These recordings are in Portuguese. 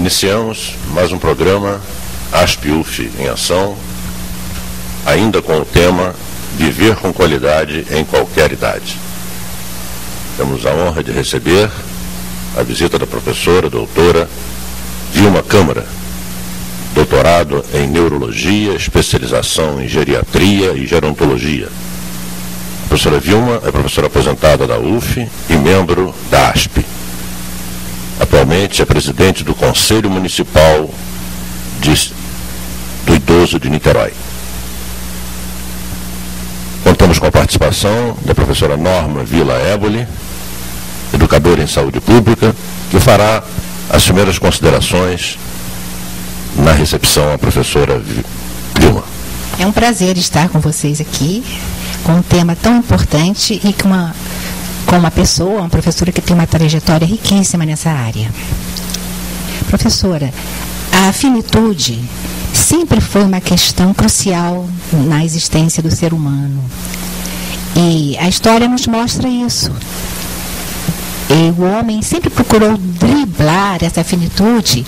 Iniciamos mais um programa ASP-UF em Ação, ainda com o tema Viver com Qualidade em Qualquer Idade. Temos a honra de receber a visita da professora, doutora Vilma Câmara, doutorado em Neurologia, especialização em Geriatria e Gerontologia. A professora Vilma é professora aposentada da UF e membro da ASP. Atualmente é presidente do Conselho Municipal do Idoso de Niterói. Contamos com a participação da professora Norma Vila Éboli, educadora em saúde pública, que fará as primeiras considerações na recepção à professora Vilma. É um prazer estar com vocês aqui, com um tema tão importante e com uma pessoa, uma professora que tem uma trajetória riquíssima nessa área. Professora, a finitude sempre foi uma questão crucial na existência do ser humano. E a história nos mostra isso. E o homem sempre procurou driblar essa finitude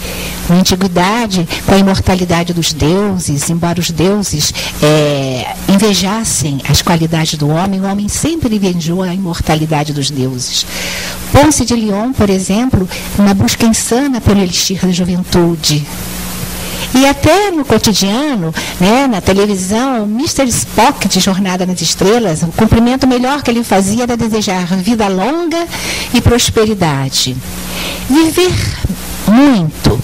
na antiguidade com a imortalidade dos deuses. Embora os deuses invejassem as qualidades do homem, o homem sempre invejou a imortalidade dos deuses. Ponce de Leon, por exemplo, uma busca insana pelo elixir da juventude. E até no cotidiano, né, na televisão, o Mr. Spock de Jornada nas Estrelas, o cumprimento melhor que ele fazia era desejar vida longa e prosperidade. Viver muito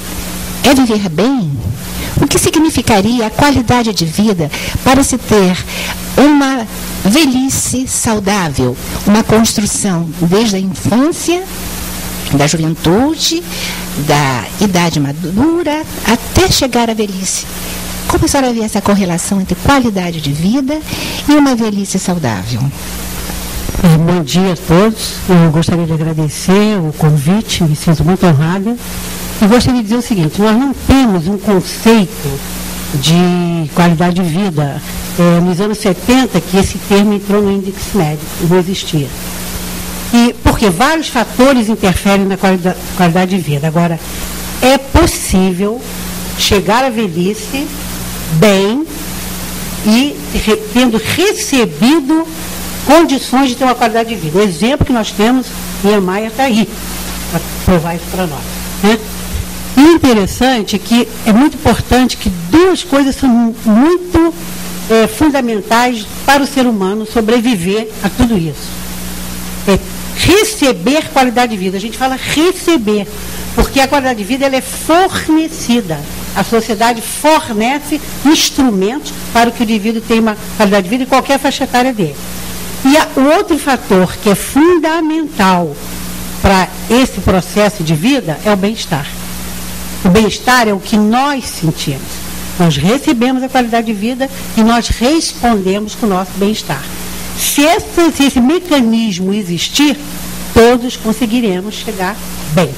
é viver bem? O que significaria a qualidade de vida para se ter uma velhice saudável, uma construção desde a infância, da juventude, da idade madura, até chegar à velhice? Como a senhora vê essa correlação entre qualidade de vida e uma velhice saudável? Bom dia a todos. Eu gostaria de agradecer o convite, me sinto muito honrada. E gostaria de dizer o seguinte: nós não temos um conceito de qualidade de vida. Nos anos 70, que esse termo entrou no índice médico, não existia. E porque vários fatores interferem na qualidade de vida. Agora, é possível chegar à velhice bem e tendo recebido condições de ter uma qualidade de vida. O exemplo que nós temos, Niemeyer está aí, para provar isso para nós. Né? E o interessante é que é muito importante que duas coisas são muito fundamentais para o ser humano sobreviver a tudo isso. Receber qualidade de vida. A gente fala receber, porque a qualidade de vida ela é fornecida. A sociedade fornece instrumentos para que o indivíduo tenha uma qualidade de vida em qualquer faixa etária dele. E o outro fator que é fundamental para esse processo de vida é o bem-estar. O bem-estar é o que nós sentimos. Nós recebemos a qualidade de vida e nós respondemos com o nosso bem-estar. Se esse mecanismo existir, todos conseguiremos chegar bem.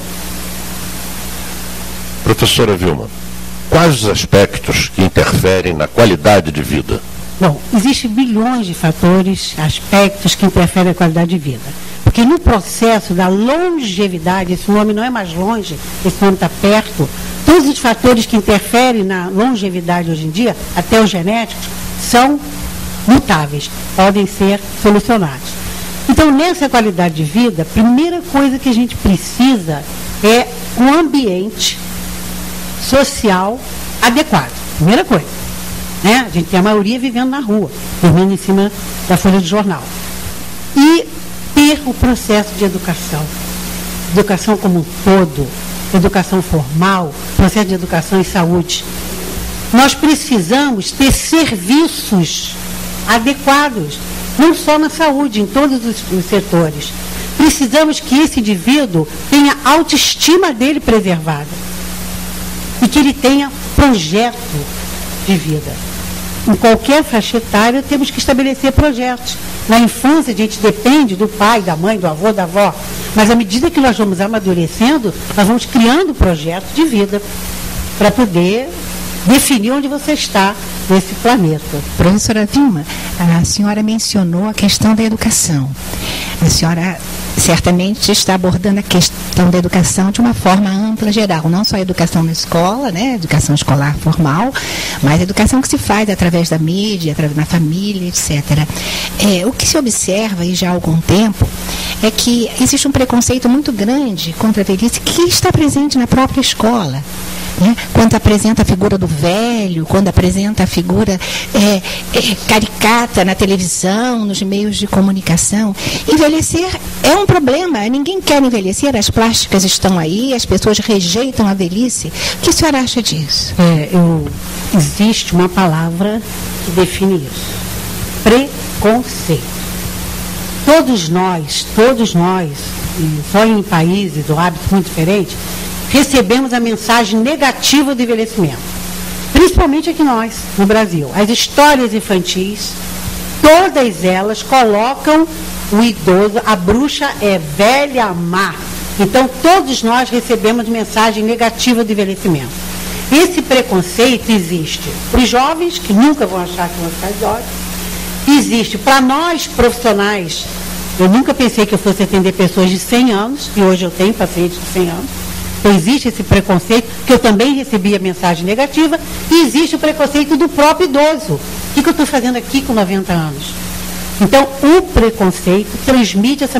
Professora Vilma, quais os aspectos que interferem na qualidade de vida? Bom, existem bilhões de fatores, aspectos que interferem na qualidade de vida. Porque no processo da longevidade, esse nome não é mais longe, esse nome está perto, todos os fatores que interferem na longevidade hoje em dia, até os genéticos, são mutáveis, podem ser solucionados. Então, nessa qualidade de vida, a primeira coisa que a gente precisa é um ambiente social adequado. Primeira coisa. Né? A gente tem a maioria vivendo na rua, dormindo em cima da folha de jornal. E ter o processo de educação. Educação como um todo, educação formal, processo de educação em saúde. Nós precisamos ter serviços adequados, não só na saúde, em todos os setores. Precisamos que esse indivíduo tenha a autoestima dele preservada e que ele tenha projeto de vida. Em qualquer faixa etária, temos que estabelecer projetos. Na infância, a gente depende do pai, da mãe, do avô, da avó, mas à medida que nós vamos amadurecendo, nós vamos criando projetos de vida para poder definir onde você está nesse planeta. Professora Vilma, a senhora mencionou a questão da educação. A senhora certamente está abordando a questão da educação de uma forma ampla, geral, não só a educação na escola, né, educação escolar formal, mas a educação que se faz através da mídia, na família, etc. O que se observa e já há algum tempo é que existe um preconceito muito grande contra a velhice que está presente na própria escola. Quando apresenta a figura do velho, quando apresenta a figura caricata na televisão, nos meios de comunicação. Envelhecer é um problema, ninguém quer envelhecer, as plásticas estão aí, as pessoas rejeitam a velhice. O que a senhora acha disso? Existe uma palavra que define isso: preconceito. Todos nós, só em países ou hábitos muito diferentes, recebemos a mensagem negativa do envelhecimento. Principalmente aqui nós, no Brasil. As histórias infantis, todas elas colocam o idoso, a bruxa é velha má. Então, todos nós recebemos mensagem negativa do envelhecimento. Esse preconceito existe para os jovens, que nunca vão achar que vão ficar idosos. Existe para nós, profissionais. Eu nunca pensei que eu fosse atender pessoas de 100 anos, e hoje eu tenho pacientes de 100 anos. Então, existe esse preconceito, que eu também recebi a mensagem negativa, e existe o preconceito do próprio idoso. O que eu estou fazendo aqui com 90 anos? Então, o preconceito transmite essa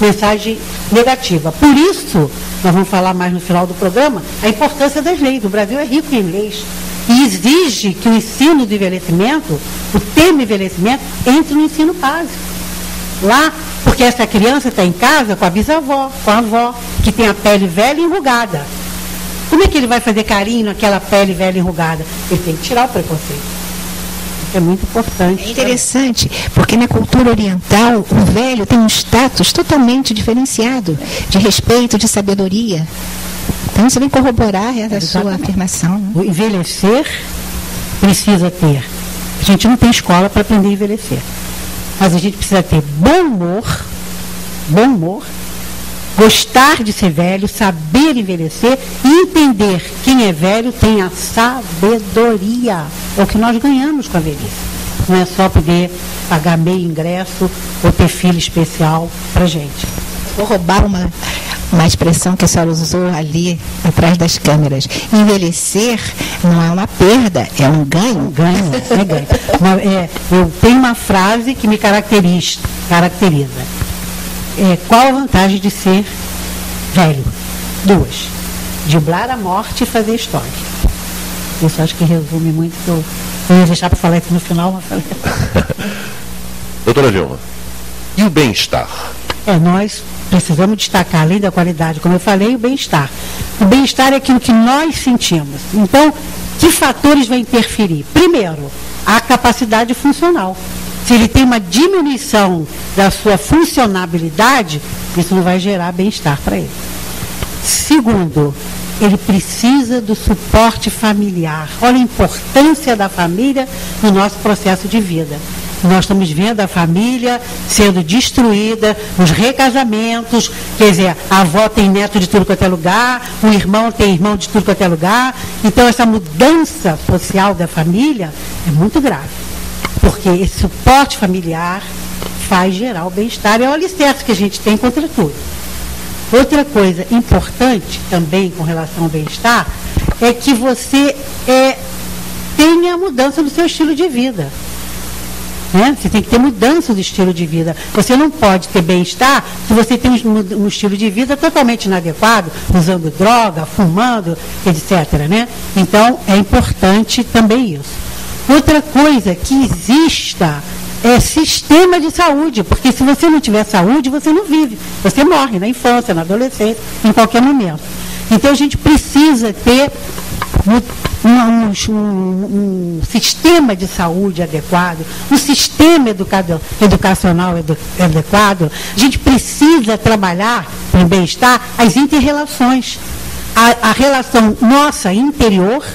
mensagem negativa. Por isso, nós vamos falar mais no final do programa, a importância das leis. O Brasil é rico em leis. E exige que o ensino do envelhecimento, o tema envelhecimento, entre no ensino básico. Lá, porque essa criança está em casa com a bisavó, com a avó, que tem a pele velha e enrugada. Como é que ele vai fazer carinho naquela pele velha e enrugada? Ele tem que tirar o preconceito. Isso é muito importante. É interessante, porque na cultura oriental, o velho tem um status totalmente diferenciado, de respeito, de sabedoria. Então, você vem corroborar essa sua afirmação. Né? O envelhecer precisa ter. A gente não tem escola para aprender a envelhecer. Mas a gente precisa ter bom humor, gostar de ser velho, saber envelhecer e entender quem é velho tem a sabedoria. É o que nós ganhamos com a velhice. Não é só poder pagar meio ingresso ou ter filho especial para gente. Vou roubar uma expressão que a senhora usou ali atrás das câmeras. Envelhecer não é uma perda, é um ganho. É ganho. Eu tenho uma frase que me caracteriza. Qual a vantagem de ser velho? 2. Driblar a morte e fazer história. Isso acho que resume muito que eu ia deixar para falar isso no final, mas falei. Doutora Vilma, e o bem-estar? Nós precisamos destacar, além da qualidade, como eu falei, o bem-estar. O bem-estar é aquilo que nós sentimos. Então, que fatores vão interferir? Primeiro, a capacidade funcional. Se ele tem uma diminuição da sua funcionabilidade, isso não vai gerar bem-estar para ele. Segundo, ele precisa do suporte familiar. Olha a importância da família no nosso processo de vida. Nós estamos vendo a família sendo destruída, os recasamentos, quer dizer, a avó tem neto de tudo quanto é lugar, o irmão tem irmão de tudo quanto é lugar. Então, essa mudança social da família é muito grave, porque esse suporte familiar faz gerar o bem-estar, é o alicerce que a gente tem contra tudo. Outra coisa importante também com relação ao bem-estar é que você tenha a mudança no seu estilo de vida. Você tem que ter mudança do estilo de vida. Você não pode ter bem-estar se você tem um estilo de vida totalmente inadequado, usando droga, fumando, etc. Né? Então, é importante também isso. Outra coisa que exista é sistema de saúde, porque se você não tiver saúde, você não vive. Você morre na infância, na adolescência, em qualquer momento. Então, a gente precisa ter um sistema de saúde adequado, um sistema educacional adequado. A gente precisa trabalhar no bem-estar as inter-relações. A relação nossa interior,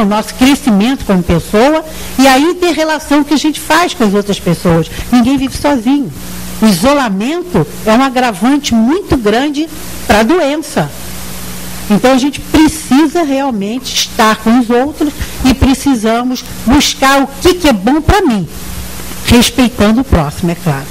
o nosso crescimento como pessoa, e a inter-relação que a gente faz com as outras pessoas. Ninguém vive sozinho. O isolamento é um agravante muito grande para a doença. Então, a gente precisa realmente estar com os outros e precisamos buscar o que é bom para mim, respeitando o próximo, é claro.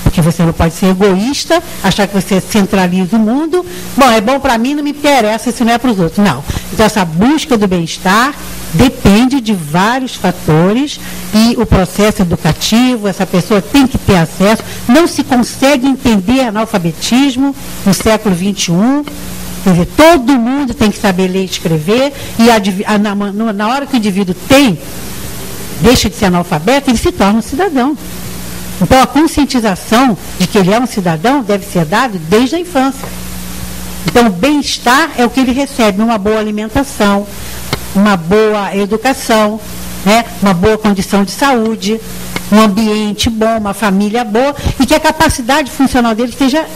Porque você não pode ser egoísta, achar que você centraliza o mundo. Bom, é bom para mim, não me interessa se não é para os outros. Não. Então, essa busca do bem-estar depende de vários fatores e o processo educativo, essa pessoa tem que ter acesso. Não se consegue entender analfabetismo no século XXI. Quer dizer, todo mundo tem que saber ler e escrever, e na hora que o indivíduo deixa de ser analfabeto, ele se torna um cidadão. Então, a conscientização de que ele é um cidadão deve ser dada desde a infância. Então, o bem-estar é o que ele recebe, uma boa alimentação, uma boa educação, né? Uma boa condição de saúde, um ambiente bom, uma família boa, e que a capacidade funcional dele esteja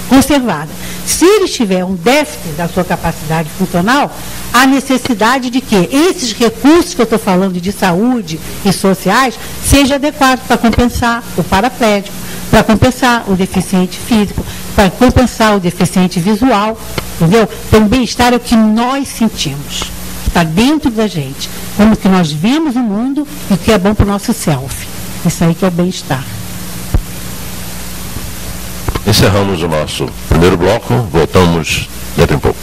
conservada. Se ele tiver um déficit da sua capacidade funcional, há necessidade de que esses recursos que eu estou falando de saúde e sociais sejam adequados para compensar o paraplégico, para compensar o deficiente físico, para compensar o deficiente visual, entendeu? Então, o bem-estar é o que nós sentimos, que está dentro da gente, como que nós vemos o mundo e o que é bom para o nosso self. Isso aí que é o bem-estar. Encerramos o nosso primeiro bloco, voltamos daqui a pouco.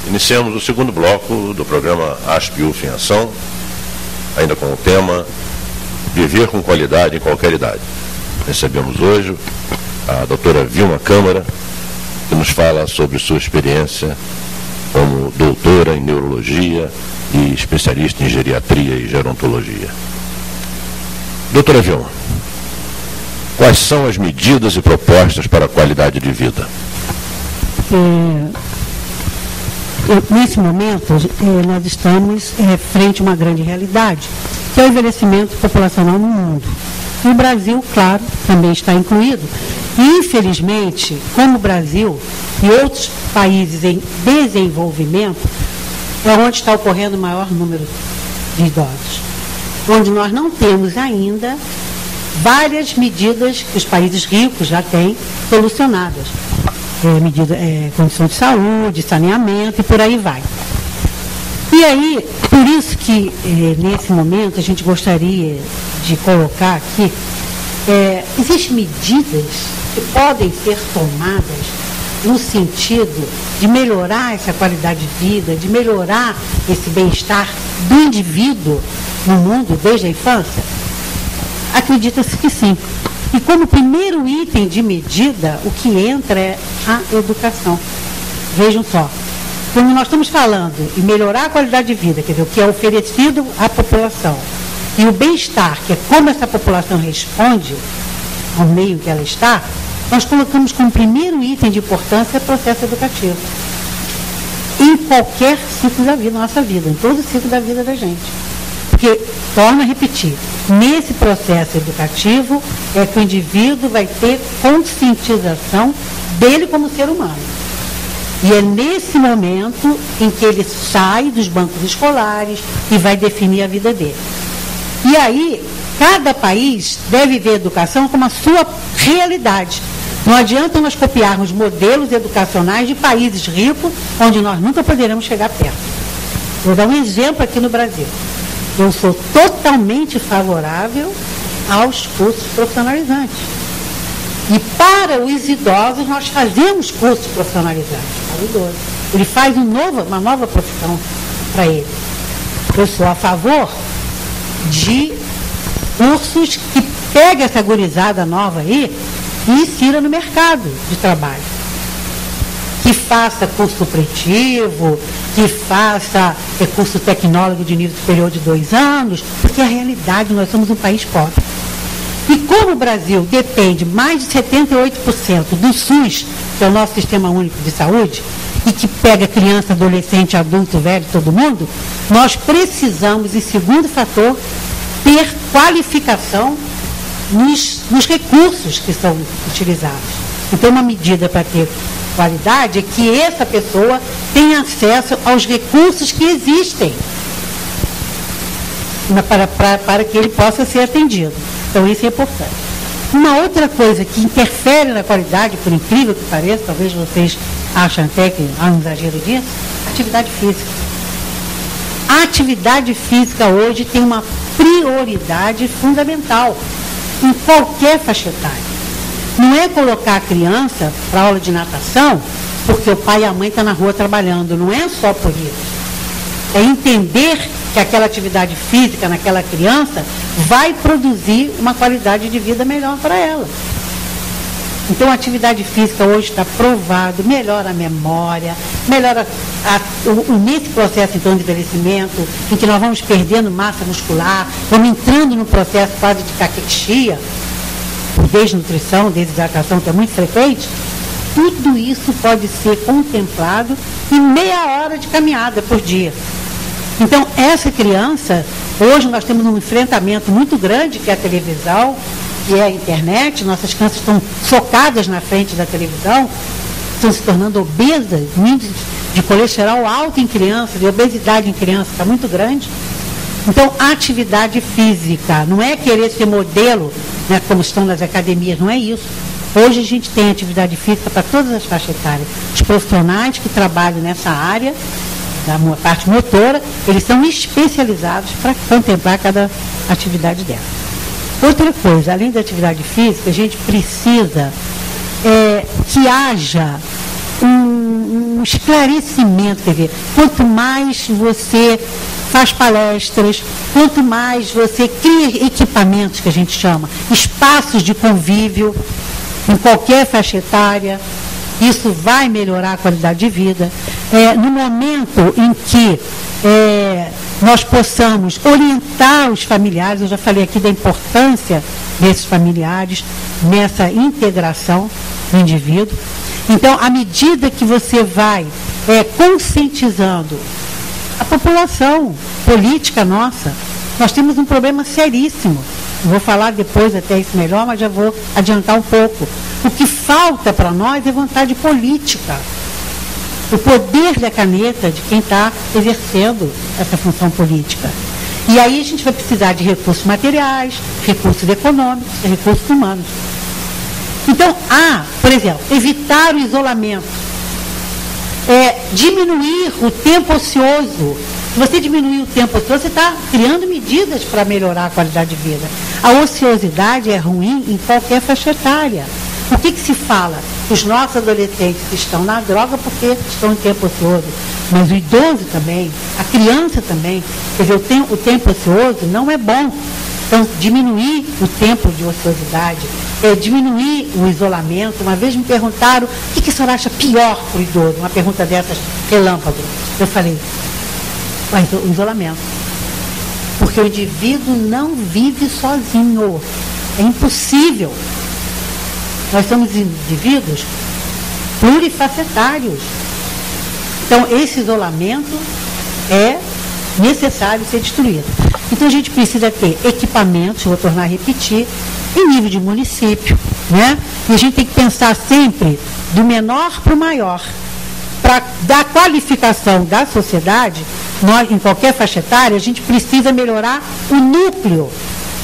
Iniciamos o segundo bloco do programa ASP-UF em Ação, ainda com o tema Viver com Qualidade em Qualquer Idade. Recebemos hoje a doutora Vilma Câmara, que nos fala sobre sua experiência como doutora em Neurologia e especialista em Geriatria e Gerontologia. Doutora Vilma, quais são as medidas e propostas para a qualidade de vida? Nesse momento, nós estamos frente a uma grande realidade, que é o envelhecimento populacional no mundo. E o Brasil, claro, também está incluído. E, infelizmente, como o Brasil e outros países em desenvolvimento, é onde está ocorrendo o maior número de idosos. Onde nós não temos ainda várias medidas que os países ricos já têm solucionadas. Condição de saúde, saneamento e por aí vai. E aí, por isso que nesse momento a gente gostaria de colocar aqui, existem medidas que podem ser tomadas no sentido de melhorar essa qualidade de vida, de melhorar esse bem-estar do indivíduo no mundo desde a infância? Acredita-se que sim. E como primeiro item de medida, o que entra é a educação. Vejam só, quando nós estamos falando em melhorar a qualidade de vida, quer dizer, o que é oferecido à população, e o bem-estar, que é como essa população responde ao meio que ela está, nós colocamos como primeiro item de importância o processo educativo. Em qualquer ciclo da vida, nossa vida, em todo o ciclo da vida da gente. Porque, torno a repetir, nesse processo educativo é que o indivíduo vai ter conscientização dele como ser humano. E é nesse momento em que ele sai dos bancos escolares e vai definir a vida dele. E aí, cada país deve ver a educação como a sua realidade. Não adianta nós copiarmos modelos educacionais de países ricos, onde nós nunca poderemos chegar perto. Vou dar um exemplo aqui no Brasil. Eu sou totalmente favorável aos cursos profissionalizantes. E para os idosos, nós fazemos cursos profissionalizantes para o idoso. Ele faz uma nova profissão para ele. Eu sou a favor de cursos que peguem essa gurizada nova aí e insira no mercado de trabalho. Que faça curso supletivo, que faça curso tecnólogo de nível superior de 2 anos, porque a realidade, nós somos um país pobre. E como o Brasil depende mais de 78% do SUS, que é o nosso Sistema Único de Saúde, e que pega criança, adolescente, adulto, velho, todo mundo, nós precisamos, em segundo fator, ter qualificação nos recursos que são utilizados. Então, uma medida para ter qualidade é que essa pessoa tenha acesso aos recursos que existem para que ele possa ser atendido. Então, isso é importante. Uma outra coisa que interfere na qualidade, por incrível que pareça, talvez vocês achem até que há um exagero disso, atividade física. A atividade física hoje tem uma prioridade fundamental em qualquer faixa etária. Não é colocar a criança para aula de natação porque o pai e a mãe estão na rua trabalhando. Não é só por isso. É entender que aquela atividade física naquela criança vai produzir uma qualidade de vida melhor para ela. Então, a atividade física hoje está provado, melhora a memória, melhora nesse processo, então, de envelhecimento, em que nós vamos perdendo massa muscular, vamos entrando num processo quase de caquexia, desnutrição, desidratação, que é muito frequente. Tudo isso pode ser contemplado em meia hora de caminhada por dia. Então, essa criança, hoje nós temos um enfrentamento muito grande, que é a televisão, que é a internet. Nossas crianças estão socadas na frente da televisão, estão se tornando obesas, índice de colesterol alto em criança, de obesidade em criança está muito grande. Então, a atividade física não é querer ser modelo, né, como estão nas academias, não é isso. Hoje a gente tem atividade física para todas as faixas etárias. Os profissionais que trabalham nessa área, da parte motora, eles são especializados para contemplar cada atividade dela. Outra coisa, além da atividade física, a gente precisa que haja um esclarecimento, quer dizer, quanto mais você faz palestras, quanto mais você cria equipamentos, que a gente chama, espaços de convívio, em qualquer faixa etária, isso vai melhorar a qualidade de vida. No momento em que nós possamos orientar os familiares, eu já falei aqui da importância desses familiares nessa integração do indivíduo. Então, à medida que você vai conscientizando a população política nossa, nós temos um problema seríssimo. Vou falar depois até isso melhor, mas já vou adiantar um pouco. O que falta para nós é vontade política. O poder da caneta de quem está exercendo essa função política. E aí a gente vai precisar de recursos materiais, recursos econômicos e recursos humanos. Então, por exemplo, evitar o isolamento. Diminuir o tempo ocioso. Se você diminuir o tempo ocioso, você está criando medidas para melhorar a qualidade de vida. A ociosidade é ruim em qualquer faixa etária. O que se fala? Os nossos adolescentes estão na droga porque estão em tempo ocioso. Mas o idoso também, a criança também. Quer dizer, o tempo ocioso não é bom. Então, diminuir o tempo de ociosidade, diminuir o isolamento. Uma vez me perguntaram o que a senhora acha pior para o idoso? Uma pergunta dessas, relâmpago. Eu falei, o isolamento. Porque o indivíduo não vive sozinho. É impossível. Nós somos indivíduos plurifacetários. Então, esse isolamento é necessário ser destruído. Então, a gente precisa ter equipamentos, vou tornar a repetir, em nível de município, né? E a gente tem que pensar sempre do menor para o maior. Para dar qualificação da sociedade, nós, em qualquer faixa etária, a gente precisa melhorar o núcleo.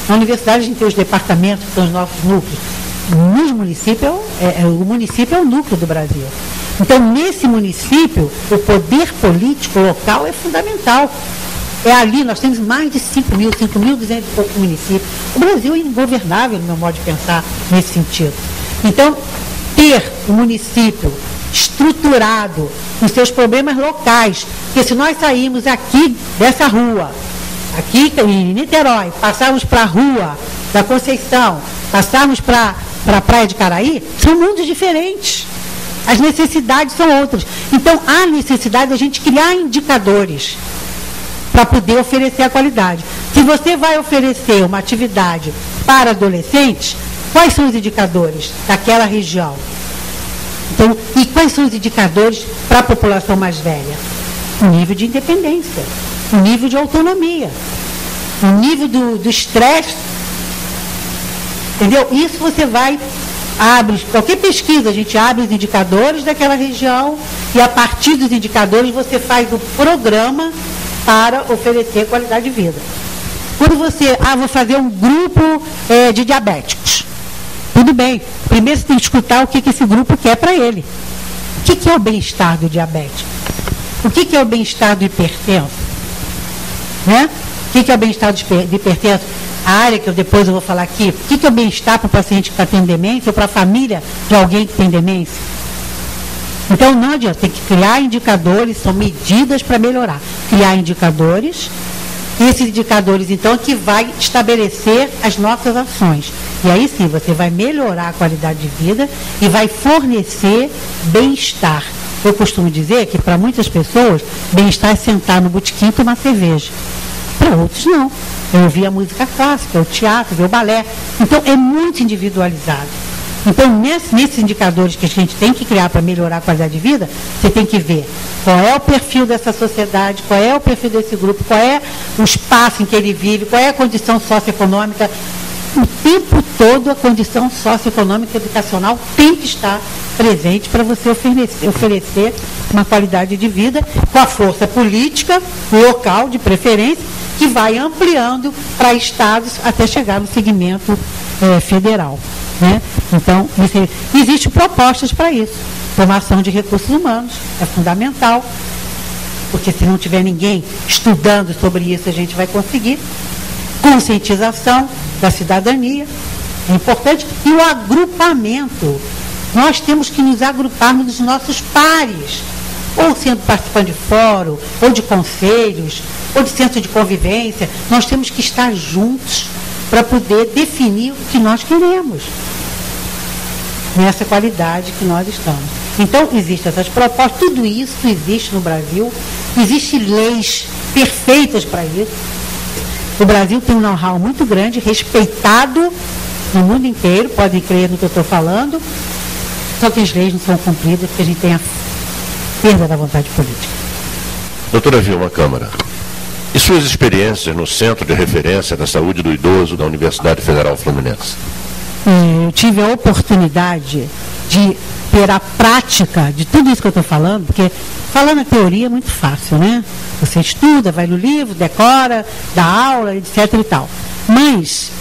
Na universidade, a gente tem os departamentos, que são os nossos núcleos. Nos municípios, o município é o núcleo do Brasil. Então, nesse município, o poder político local é fundamental. Ali, nós temos mais de 5.200 e poucos municípios. O Brasil é ingovernável, no meu modo de pensar, nesse sentido. Então, ter o município estruturado com seus problemas locais, porque se nós sairmos aqui dessa rua, aqui em Niterói, passarmos para a rua da Conceição, passarmos para para a Praia de Caraí, são mundos diferentes. As necessidades são outras. Então, há necessidade de a gente criar indicadores para poder oferecer a qualidade. Se você vai oferecer uma atividade para adolescentes, quais são os indicadores daquela região? Então, e quais são os indicadores para a população mais velha? O nível de independência, o nível de autonomia, o nível do estresse. Entendeu? Isso você vai, abre, qualquer pesquisa, a gente abre os indicadores daquela região e a partir dos indicadores você faz o programa para oferecer qualidade de vida. Quando você, vou fazer um grupo de diabéticos. Tudo bem. Primeiro você tem que escutar o que esse grupo quer para ele. O que é o bem-estar do diabético? O que é o bem-estar do hipertenso? Né? O que é o bem-estar do hipertenso? A área que depois eu vou falar aqui. O que é o bem-estar para o paciente que tem demência ou para a família de alguém que tem demência? Então não adianta, tem que criar indicadores, são medidas para melhorar. Criar indicadores. Esses indicadores, então, é que vai estabelecer as nossas ações. E aí sim, você vai melhorar a qualidade de vida e vai fornecer bem-estar. Eu costumo dizer que, para muitas pessoas, bem-estar é sentar no botequim e tomar cerveja. Para outros, não. Eu ouvir a música clássica, o teatro, ver o balé. Então, é muito individualizado. Então, nesses indicadores que a gente tem que criar para melhorar a qualidade de vida, você tem que ver qual é o perfil dessa sociedade, qual é o perfil desse grupo, qual é o espaço em que ele vive, qual é a condição socioeconômica. O tempo todo a condição socioeconômica e educacional tem que estar presente para você oferecer uma qualidade de vida com a força política, local, de preferência, que vai ampliando para estados até chegar no segmento federal. Né? Então, existem propostas para isso. Formação de recursos humanos é fundamental, porque se não tiver ninguém estudando sobre isso, a gente vai conseguir. Conscientização da cidadania é importante. E o agrupamento. Nós temos que nos agruparmos dos nossos pares, ou sendo participante de fórum, ou de conselhos, ou de centro de convivência. Nós temos que estar juntos para poder definir o que nós queremos nessa qualidade que nós estamos. Então, existem essas propostas, tudo isso existe no Brasil, existem leis perfeitas para isso. O Brasil tem um know-how muito grande, respeitado no mundo inteiro, podem crer no que eu estou falando, só que as leis não são cumpridas porque a gente tem a perda da vontade política. Doutora Vilma Câmara, e suas experiências no Centro de Referência da Saúde do Idoso da Universidade Federal Fluminense? Eu tive a oportunidade de ter a prática de tudo isso que eu estou falando, porque falando a teoria é muito fácil, né? Você estuda, vai no livro, decora, dá aula, etc. e tal. Mas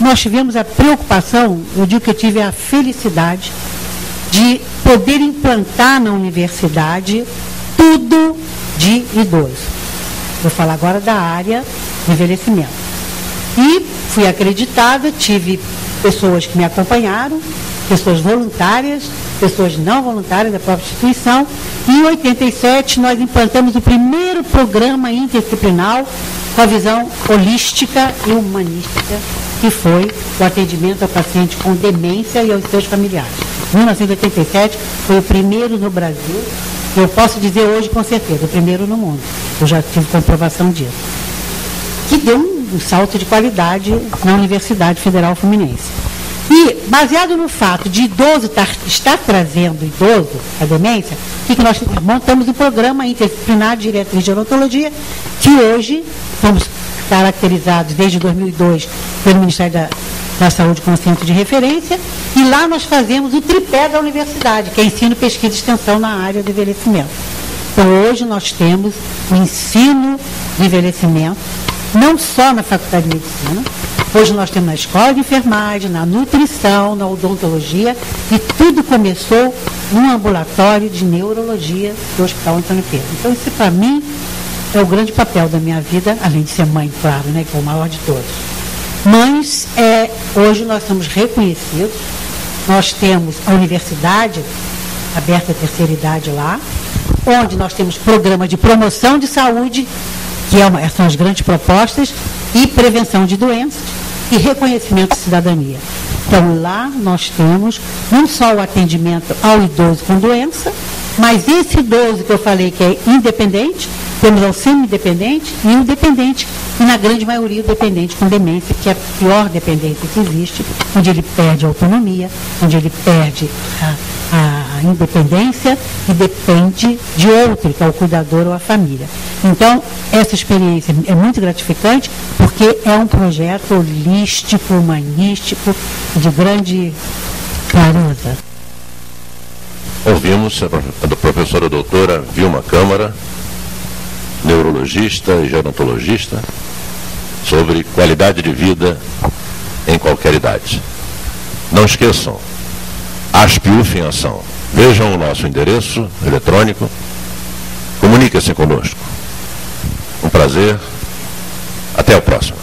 nós tivemos a preocupação, eu digo que eu tive a felicidade de poder implantar na universidade tudo de idoso. Vou falar agora da área de envelhecimento. E fui acreditada, tive pessoas que me acompanharam, pessoas voluntárias, pessoas não voluntárias da própria instituição. E em 87 nós implantamos o primeiro programa interdisciplinar com a visão holística e humanística, que foi o atendimento ao paciente com demência e aos seus familiares. 1987 foi o primeiro no Brasil, e eu posso dizer hoje com certeza, o primeiro no mundo. Eu já tive comprovação disso. Que deu um salto de qualidade na Universidade Federal Fluminense. E, baseado no fato de idoso estar trazendo idoso, a demência, o que nós montamos um programa interdisciplinar de diretriz de odontologia, que hoje somos caracterizados desde 2002 pelo Ministério da Saúde como centro de referência, e lá nós fazemos o tripé da universidade, que é ensino, pesquisa e extensão na área do envelhecimento. Então, hoje nós temos o ensino de envelhecimento, não só na Faculdade de Medicina, hoje nós temos na escola de enfermagem, na nutrição, na odontologia, e tudo começou num ambulatório de neurologia do Hospital Antônio Pedro. Então, isso para mim é o grande papel da minha vida, além de ser mãe, claro, né, que é o maior de todos. Mas hoje nós somos reconhecidos, nós temos a universidade aberta à terceira idade lá, onde nós temos programa de promoção de saúde, que são as grandes propostas, e prevenção de doenças e reconhecimento de cidadania. Então, lá nós temos não só o atendimento ao idoso com doença, mas esse idoso que eu falei que é independente, temos o semi-independente e o dependente, e na grande maioria o dependente com demência, que é a pior dependência que existe, onde ele perde a autonomia, onde ele perde a independência e depende de outro, que é o cuidador ou a família. Então, essa experiência é muito gratificante, porque é um projeto holístico, humanístico, de grande clareza. Ouvimos a professora doutora Vilma Câmara, neurologista e gerontologista, sobre qualidade de vida em qualquer idade. Não esqueçam, ASPIUF em ação. Vejam o nosso endereço eletrônico, comuniquem-se conosco. Um prazer, até a próxima.